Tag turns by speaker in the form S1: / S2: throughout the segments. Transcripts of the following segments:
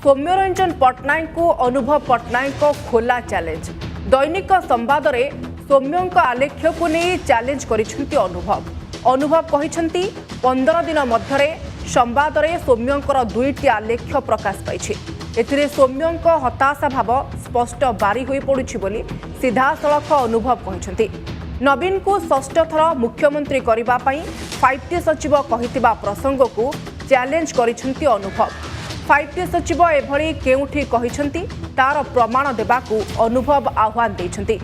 S1: सौम्यरंजन पट्टनायक को अनुभव पट्टनायक को खोला चैलेंज। दैनिक संवाद रे सौम्यों आलेख्य को नहीं चैलेंज करिसेंती अनुभव कहते 15 दिन मध्य संवाद रे सौम्यों दुईटी आलेख्य प्रकाश पाई। एथिरे सौम्यों हताशा भाव स्पष्ट बारी होई पड़ुछि बोली सीधासलख अनुभव कहते। नवीन को षष्ठ थर मुख्यमंत्री करबा पई 5T सचिव कहितिबा प्रसंग को चैलेंज करिसेंती अनुभव। 5T सचिव एभली केउठी कहिसेंती तार प्रमाण देबाकू अनुभव आह्वान देइछंती।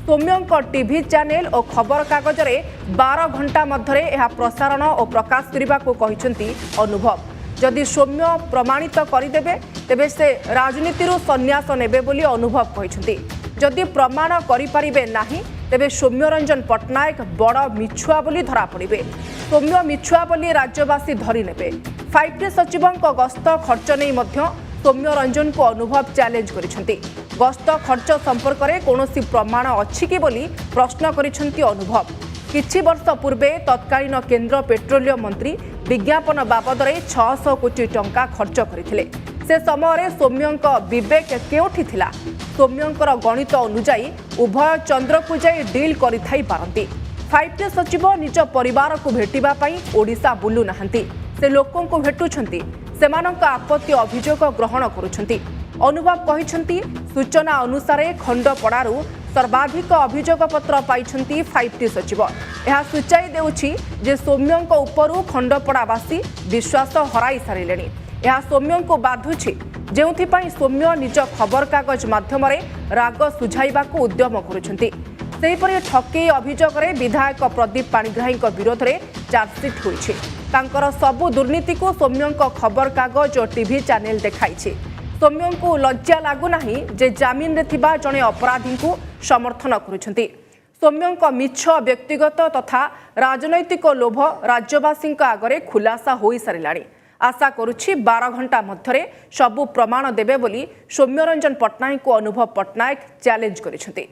S1: सौम्यों टीवी चैनल और खबर कागज रे 12 घंटा मध्य यह प्रसारण और प्रकाश करने को कहिसेंती अनुभव। जदि सौम्य प्रमाणित करदेबे तेबे से राजनीति संन्यास नेबे बोली अनुभव कहिसेंती। जदि प्रमाण करिपारिबे नाही तेबे सौम्यरंजन पट्टनायक बड़ मिछुआ बोली धरा पड़िबे। सौम्य मिछुआ बोली राज्यवासी धरी नेबे। 5T सचिवों गस्त खर्च नहीं मध्य सौम्यरंजन को अनुभव चैलेंज करिसेंती। गस्त खर्च संपर्क में कौनसी प्रमाण अछि कि बोली प्रश्न करिसेंती अनुभव। किछि वर्ष पूर्वे तत्कालीन केंद्र पेट्रोलियम मंत्री विज्ञापन बाबद 600 कोटी टंका खर्च करथिले। से समय सौम्यों विवेक केउठी थिला? सौम्यों गणित अनुजाई उभय चंद्र को जाई डील करिथाई पारंती। 5T सचिव निज परिवार को भेटिबा पई ओडिशा बुलु नाहंती। से लोकों को भेटुछंती, सेमानक आपत्ति अभियोग ग्रहण करुछंती। अनुभव कहिछंती सूचना अनुसार खंडपड़ारू सर्वाधिक अभियोग पत्र पाइछंती 5T सचिव। यह सूचाई देउछि जे सौम्यों उपरू खंडपड़ावासी विश्वास हराई सारिलेनी। यह सौम्यों को बाधुछि जेउथिपाई सौम्य निज खबर कागज माध्यम राग सुझाइबाकू उद्यम करुछंती। सेहीपरि ठकेई अभियोग रे विधायक प्रदीप पाणिग्राही विरोध में चार्जसीट होइछि। तांकर सबु दुर्नीति को सौम्यों खबर कागज और टीवी चैनल देखाइछि। सौम्यों को लज्जा लागू नाही जे जामिन रे थिबा जणे अपराधी को समर्थन करुछंती। सौम्यों मिछ व्यक्तिगत तथा राजनैतिक लोभ राज्यवासी आगरे खुलासा होई सारिलाणी। आशा करुछि 12 घंटा मध्य सबु प्रमाण देबे बोली सौम्यरंजन पट्टनायक को अनुभव पट्टनायक चैलेंज करिसेंती।